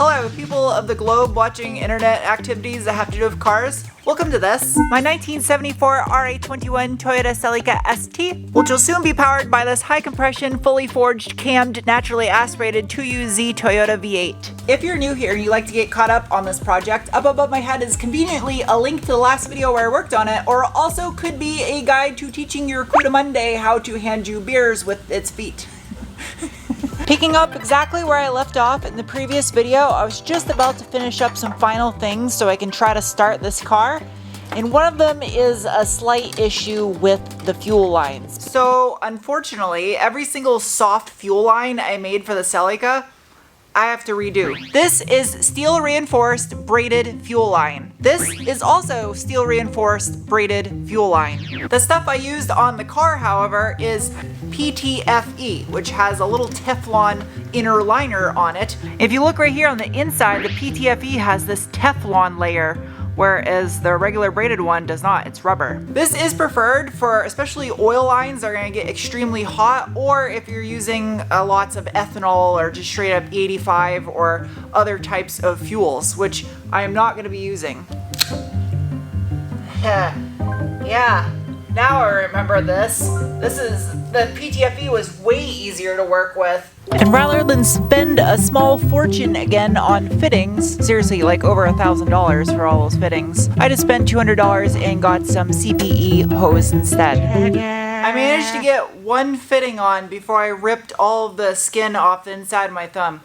Hello, people of the globe watching internet activities that have to do with cars. Welcome to this. My 1974 RA21 Toyota Celica ST, which will soon be powered by this high compression, fully forged, cammed, naturally aspirated 2UZ Toyota V8. If you're new here and you like to get caught up on this project, up above my head is conveniently a link to the last video where I worked on it, or also could be a guide to teaching your Cudamonde how to hand you beers with its feet. Picking up exactly where I left off in the previous video, I was just about to finish up some final things so I can try to start this car. And one of them is a slight issue with the fuel lines. So unfortunately, every single soft fuel line I made for the Celica, I have to redo. This is steel reinforced braided fuel line. This is also steel reinforced braided fuel line. The stuff I used on the car, however, is PTFE, which has a little Teflon inner liner on it. If you look right here on the inside, the PTFE has this Teflon layer, whereas the regular braided one does not. It's rubber. This is preferred for especially oil lines that are going to get extremely hot, or if you're using lots of ethanol or just straight up E85 or other types of fuels, which I am not going to be using. Yeah, now I remember this. The PTFE was way easier to work with. And rather than spend a small fortune again on fittings, seriously like over $1,000 for all those fittings, I just spent $200 and got some CPE hose instead. I managed to get one fitting on before I ripped all of the skin off the inside of my thumb.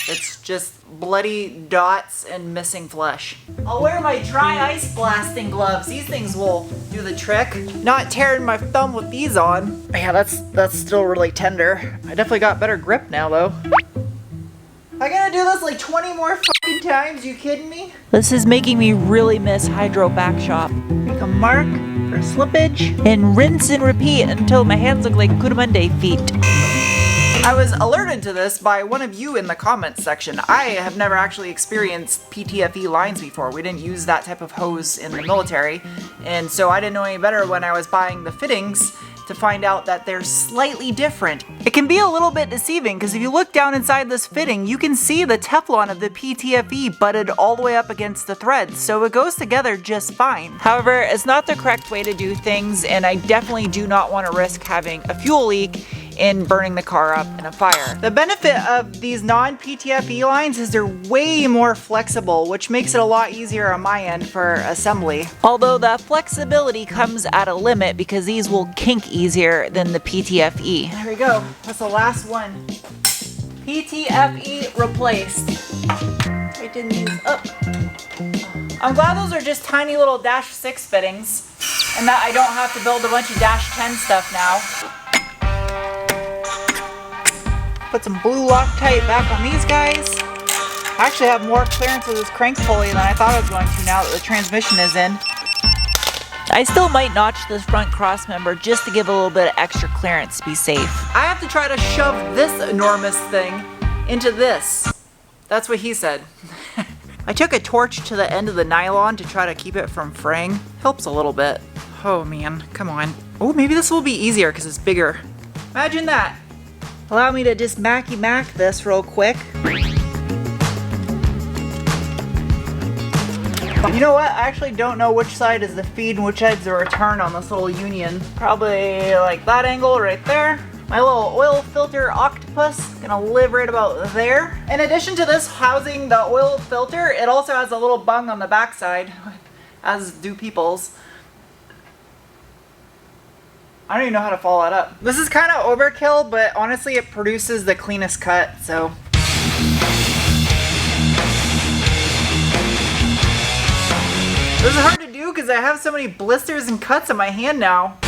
It's just bloody dots and missing flesh. I'll wear my dry ice blasting gloves. These things will do the trick. Not tearing my thumb with these on. Yeah, that's still really tender. I definitely got better grip now though. I gotta do this like 20 more fucking times, you kidding me? This is making me really miss Hydro Back Shop. Make a mark for slippage and rinse and repeat until my hands look like Cudamonde feet. I was alerted to this by one of you in the comments section. I have never actually experienced PTFE lines before. We didn't use that type of hose in the military, and so I didn't know any better when I was buying the fittings to find out that they're slightly different. It can be a little bit deceiving because if you look down inside this fitting, you can see the Teflon of the PTFE butted all the way up against the threads, so it goes together just fine. However, it's not the correct way to do things, and I definitely do not want to risk having a fuel leak in burning the car up in a fire. The benefit of these non-PTFE lines is they're way more flexible, which makes it a lot easier on my end for assembly. Although the flexibility comes at a limit because these will kink easier than the PTFE. There we go. That's the last one. PTFE replaced. Tighten these up. I'm glad those are just tiny little Dash 6 fittings and that I don't have to build a bunch of Dash 10 stuff now. Put some blue Loctite back on these guys. I actually have more clearance with this crank pulley than I thought I was going to now that the transmission is in. I still might notch this front cross member just to give a little bit of extra clearance to be safe. I have to try to shove this enormous thing into this. That's what he said. I took a torch to the end of the nylon to try to keep it from fraying. Helps a little bit. Oh man, come on. Oh, maybe this will be easier because it's bigger. Imagine that. Allow me to just macky-mack this real quick. You know what? I actually don't know which side is the feed and which side's the return on this little union. Probably like that angle right there. My little oil filter octopus gonna live right about there. In addition to this housing the oil filter, it also has a little bung on the backside, as do people's. I don't even know how to follow that up. This is kind of overkill, but honestly it produces the cleanest cut, so. This is hard to do because I have so many blisters and cuts on my hand now.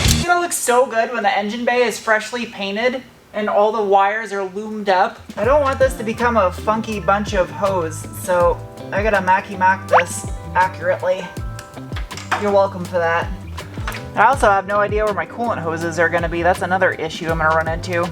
It's gonna look so good when the engine bay is freshly painted and all the wires are loomed up. I don't want this to become a funky bunch of hose, so I gotta macky-mack this accurately. You're welcome for that. I also have no idea where my coolant hoses are gonna be. That's another issue I'm gonna run into.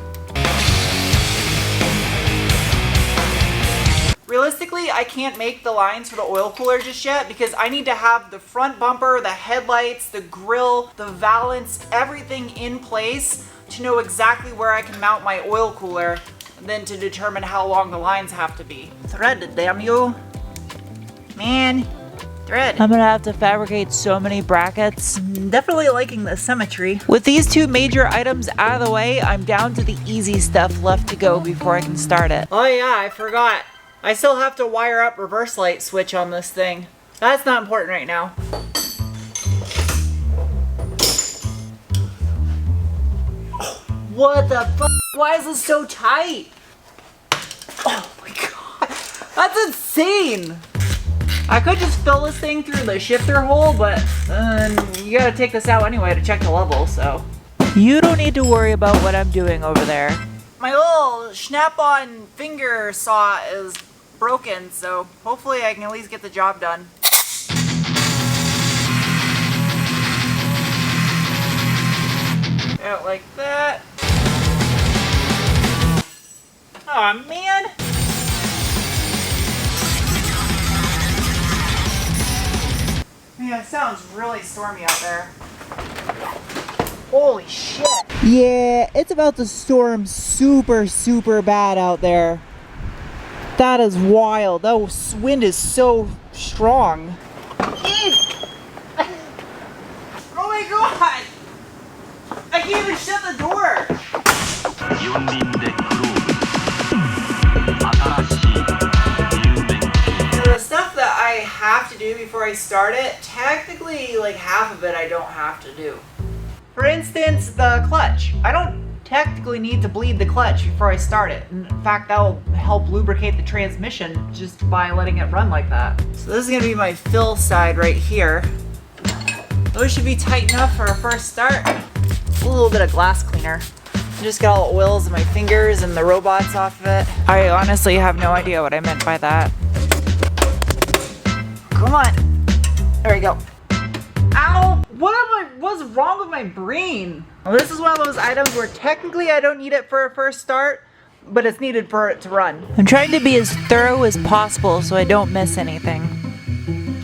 Realistically, I can't make the lines for the oil cooler just yet because I need to have the front bumper, the headlights, the grille, the valance, everything in place to know exactly where I can mount my oil cooler than to determine how long the lines have to be. Thread, damn you. Man, thread. I'm gonna have to fabricate so many brackets. Definitely liking the symmetry. With these two major items out of the way, I'm down to the easy stuff left to go before I can start it. Oh yeah, I forgot. I still have to wire up reverse light switch on this thing. That's not important right now. What the fuck? Why is this so tight? Oh my god. That's insane. I could just fill this thing through the shifter hole, but you gotta take this out anyway to check the level, so. You don't need to worry about what I'm doing over there. My little snap-on finger saw is broken, so hopefully I can at least get the job done. Out like that. Aw, man. Yeah, it sounds really stormy out there. Holy shit. Yeah, it's about to storm super bad out there. That is wild. That wind is so strong. Oh my god! I can't even shut the door! The stuff that I have to do before I start it, technically like half of it I don't have to do. For instance, the clutch. I don't technically need to bleed the clutch before I start it. In fact, that will help lubricate the transmission just by letting it run like that. So this is gonna be my fill side right here. Those should be tight enough for a first start. A little bit of glass cleaner. I just got all the oils in my fingers and the robots off of it. I honestly have no idea what I meant by that. Come on. There we go. Ow! What's wrong with my brain? Well, this is one of those items where technically I don't need it for a first start, but it's needed for it to run. I'm trying to be as thorough as possible so I don't miss anything.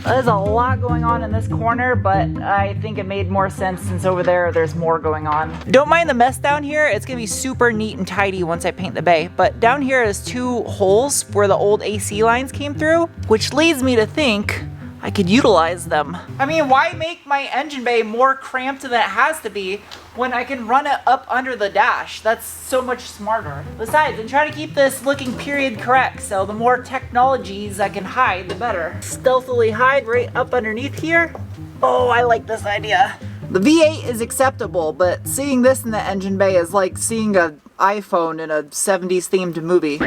There's a lot going on in this corner, but I think it made more sense since over there's more going on. Don't mind the mess down here. It's gonna be super neat and tidy once I paint the bay. But down here is two holes where the old AC lines came through, which leads me to think I could utilize them. I mean, why make my engine bay more cramped than it has to be when I can run it up under the dash? That's so much smarter. Besides, I'm trying to keep this looking period correct, so the more technologies I can hide, the better. Stealthily hide right up underneath here. Oh, I like this idea. The V8 is acceptable, but seeing this in the engine bay is like seeing an iPhone in a 70s themed movie.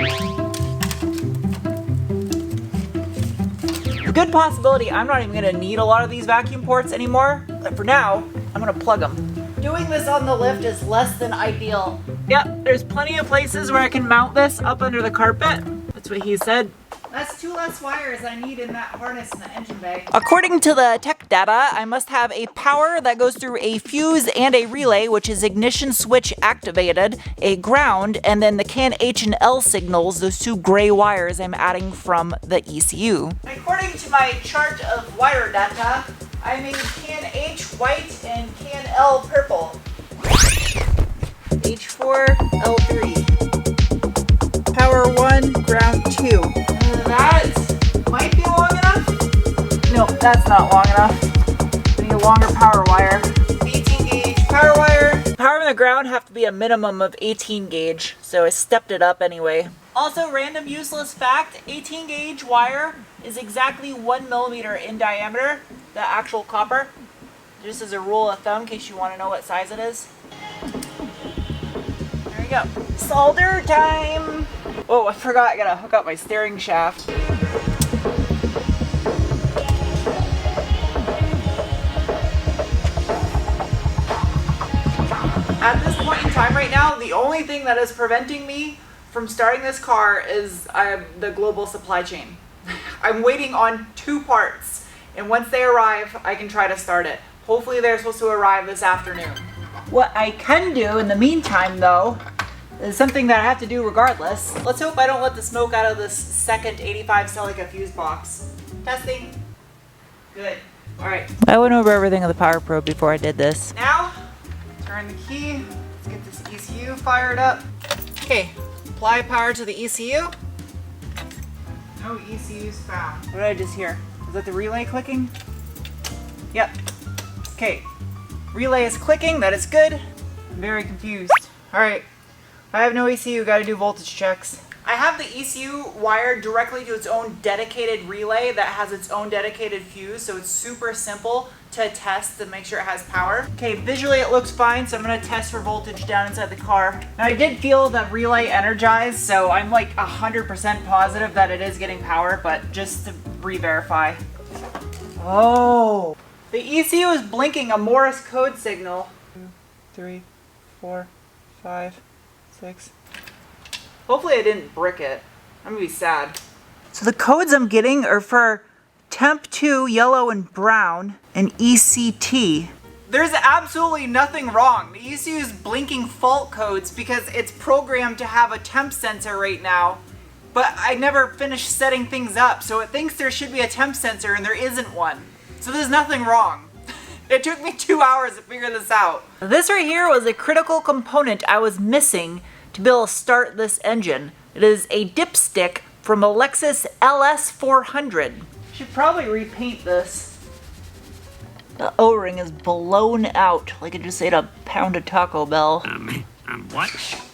Good possibility I'm not even gonna need a lot of these vacuum ports anymore, but for now, I'm gonna plug them. Doing this on the lift is less than ideal. Yep, there's plenty of places where I can mount this up under the carpet. That's what he said. That's 2 less wires I need in that harness in the engine bay. According to the tech data, I must have a power that goes through a fuse and a relay, which is ignition switch activated, a ground, and then the CAN H and L signals, those 2 gray wires I'm adding from the ECU. According to my chart of wire data, I made CAN H white and CAN L purple. H4, L3. Power 1, ground 2. That might be long enough. No, that's not long enough. I need a longer power wire. 18 gauge power wire. Power and the ground have to be a minimum of 18 gauge, so I stepped it up anyway. Also, random useless fact, 18 gauge wire is exactly 1 millimeter in diameter, the actual copper. Just as a rule of thumb, in case you want to know what size it is. There you go. Solder time! Oh, I forgot I gotta hook up my steering shaft. At this point in time right now, the only thing that is preventing me from starting this car is the global supply chain. I'm waiting on 2 parts, and once they arrive, I can try to start it. Hopefully they're supposed to arrive this afternoon. What I can do in the meantime, though, is something that I have to do regardless. Let's hope I don't let the smoke out of this second 85 Celica fuse box. Testing. Good. Alright. I went over everything on the power probe before I did this. Now, turn the key, Let's get this ECU fired up. Okay, apply power to the ECU. No ECUs found. What did I just hear? Is that the relay clicking? Yep. Okay, relay is clicking, that is good. I'm very confused. All right, I have no ECU, gotta do voltage checks. I have the ECU wired directly to its own dedicated relay that has its own dedicated fuse, so it's super simple to test to make sure it has power. Okay, visually it looks fine, so I'm gonna test for voltage down inside the car. Now I did feel the relay energized, so I'm like 100% positive that it is getting power, but just to re-verify. Oh, the ECU is blinking a Morse code signal. 2, 3, 4, 5, 6. Hopefully I didn't brick it. I'm gonna be sad. So the codes I'm getting are for temp 2, yellow and brown, and ECT. There's absolutely nothing wrong. The ECU is blinking fault codes because it's programmed to have a temp sensor right now, but I never finished setting things up, so it thinks there should be a temp sensor and there isn't one. So there's nothing wrong. It took me 2 hours to figure this out. This right here was a critical component I was missing to be able to start this engine. It is a dipstick from a Lexus LS400. Should probably repaint this. The O-ring is blown out like it just ate a pound of Taco Bell. What?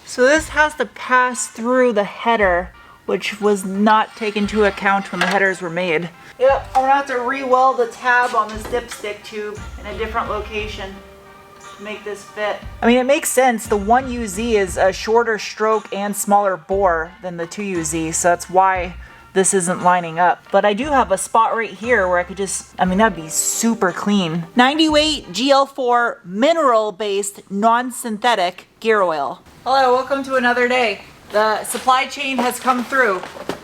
So this has to pass through the header, which was not taken into account when the headers were made. Yep, I'm gonna have to re-weld the tab on this dipstick tube in a different location to make this fit. I mean, it makes sense. The 1UZ is a shorter stroke and smaller bore than the 2UZ, so that's why this isn't lining up. But I do have a spot right here where I could just, I mean, that'd be super clean. 90 weight GL4 mineral-based non-synthetic gear oil. Hello, welcome to another day. The supply chain has come through.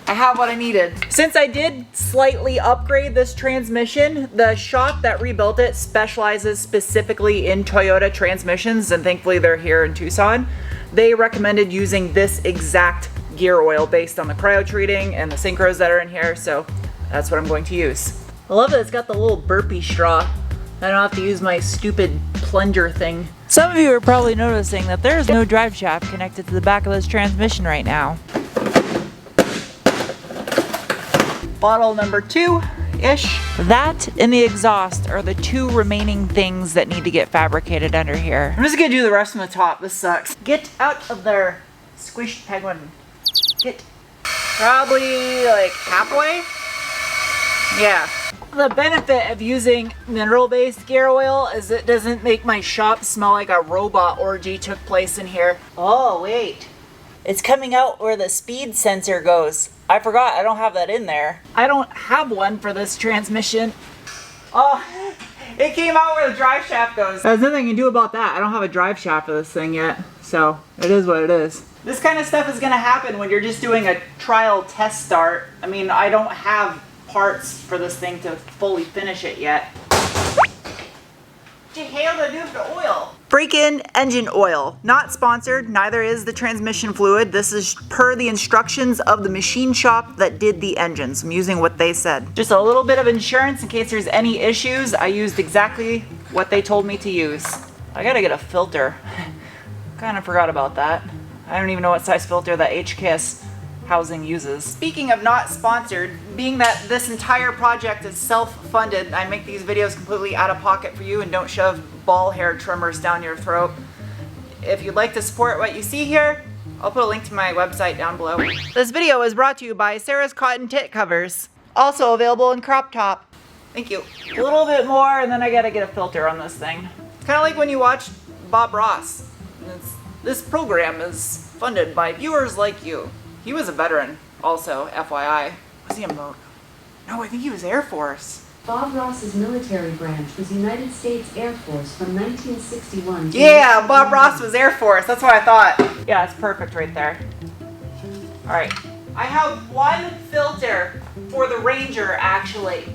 I have what I needed. Since I did slightly upgrade this transmission, the shop that rebuilt it specializes specifically in Toyota transmissions, and thankfully they're here in Tucson. They recommended using this exact gear oil based on the cryo treating and the synchros that are in here, so that's what I'm going to use. I love that it's got the little burpee straw. I don't have to use my stupid plunger thing. Some of you are probably noticing that there's no drive shaft connected to the back of this transmission right now. Bottle number 2-ish. That and the exhaust are the 2 remaining things that need to get fabricated under here. I'm just gonna do the rest from the top. This sucks. Get out of there, squished penguin. Get. Probably like halfway? Yeah. The benefit of using mineral-based gear oil is it doesn't make my shop smell like a robot orgy took place in here. Oh, wait. It's coming out where the speed sensor goes. I forgot, I don't have that in there. I don't have one for this transmission. Oh, it came out where the drive shaft goes. There's nothing I can do about that. I don't have a drive shaft for this thing yet, so it is what it is. This kind of stuff is gonna happen when you're just doing a trial test start. I mean, I don't have parts for this thing to fully finish it yet. What the hell did I do with the oil? Break-in engine oil. Not sponsored, neither is the transmission fluid. This is per the instructions of the machine shop that did the engines. I'm using what they said. Just a little bit of insurance in case there's any issues. I used exactly what they told me to use. I gotta get a filter. Kind of forgot about that. I don't even know what size filter that HKS housing uses. Speaking of not sponsored, being that this entire project is self-funded, I make these videos completely out of pocket for you and don't shove ball hair trimmers down your throat. If you'd like to support what you see here, I'll put a link to my website down below. This video is brought to you by Sarah's Cotton Tit Covers, also available in crop top. Thank you. A little bit more and then I gotta get a filter on this thing. It's kind of like when you watch Bob Ross. This program is funded by viewers like you. He was a veteran, also, FYI. Was he a Merc? No, I think he was Air Force. Bob Ross's military branch was United States Air Force from 1961 to Yeah, Bob Ross was Air Force. That's what I thought. Yeah, it's perfect right there. All right. I have one filter for the Ranger, actually.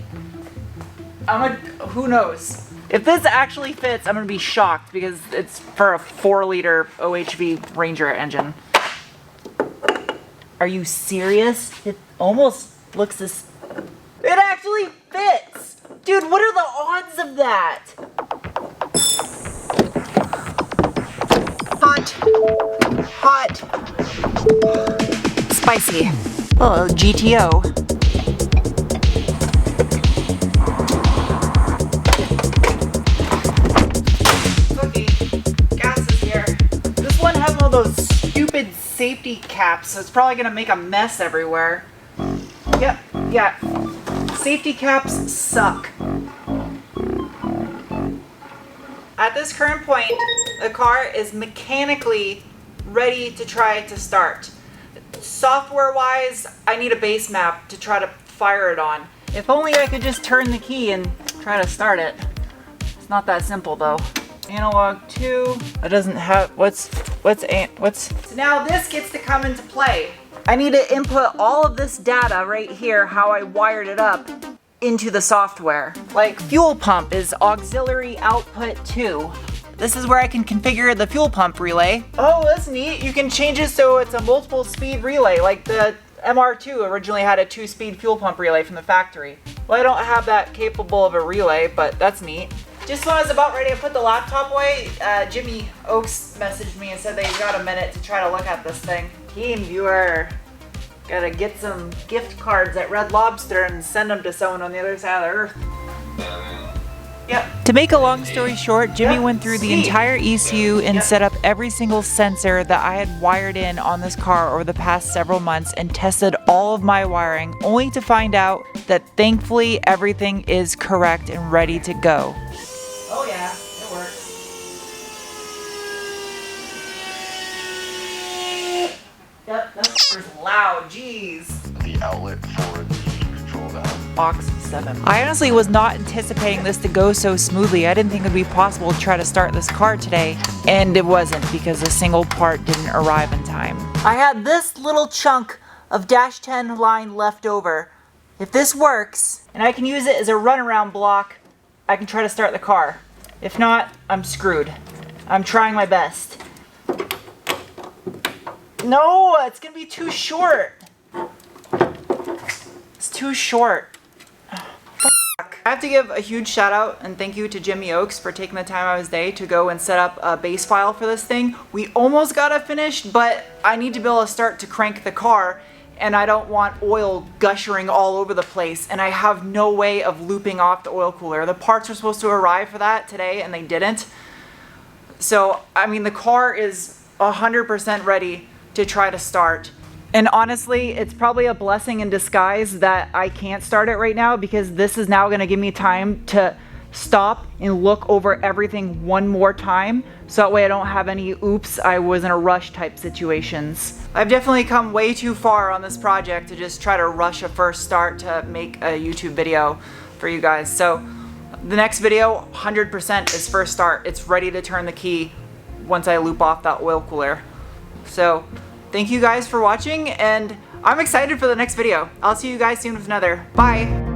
Who knows? If this actually fits, I'm gonna be shocked because it's for a 4-liter OHV Ranger engine. Are you serious? It almost looks this... It actually fits! Dude, what are the odds of that? Todd hot. Hot. Spicy. Oh, GTO. Cookie, gas is here. This one has one of those stupid safety caps, so it's probably gonna make a mess everywhere. Yep, yeah. Safety caps suck. At this current point, the car is mechanically ready to try to start. Software-wise, I need a base map to try to fire it on. If only I could just turn the key and try to start it. It's not that simple though. Analog 2. It doesn't have what's so now this gets to come into play. I need to input all of this data right here, how I wired it up, into the software. Like fuel pump is auxiliary output 2. This is where I can configure the fuel pump relay. Oh, that's neat. You can change it so it's a multiple speed relay, like the MR2 originally had a 2-speed fuel pump relay from the factory. Well, I don't have that capable of a relay, but that's neat. Just when I was about ready to put the laptop away, Jimmy Oaks messaged me and said they got a minute to try to look at this thing. Team viewer. Gotta get some gift cards at Red Lobster and send them to someone on the other side of the earth. Yep. To make a long story short, Jimmy went through the entire ECU and set up every single sensor that I had wired in on this car over the past several months and tested all of my wiring, only to find out that thankfully everything is correct and ready to go. Oh yeah, it works. Yep, that's loud, jeez. The outlet for the control valve. Box 7. I honestly was not anticipating this to go so smoothly. I didn't think it would be possible to try to start this car today, and it wasn't because a single part didn't arrive in time. I had this little chunk of dash 10 line left over. If this works, and I can use it as a runaround block, I can try to start the car. If not, I'm screwed. I'm trying my best. No, it's gonna be too short. It's too short. Fuck. I have to give a huge shout out and thank you to Jimmy Oaks for taking the time out of his day to go and set up a base file for this thing. We almost got it finished, but I need to be able to start to crank the car, and I don't want oil gushering all over the place, and I have no way of looping off the oil cooler. The parts were supposed to arrive for that today and they didn't. So, I mean, the car is 100% ready to try to start. And honestly, it's probably a blessing in disguise that I can't start it right now, because this is now gonna give me time to stop and look over everything one more time, so that way I don't have any oops, I was in a rush type situations. I've definitely come way too far on this project to just try to rush a first start to make a YouTube video for you guys. So the next video, 100% is first start. It's ready to turn the key once I loop off that oil cooler. So thank you guys for watching, and I'm excited for the next video. I'll see you guys soon with another. Bye.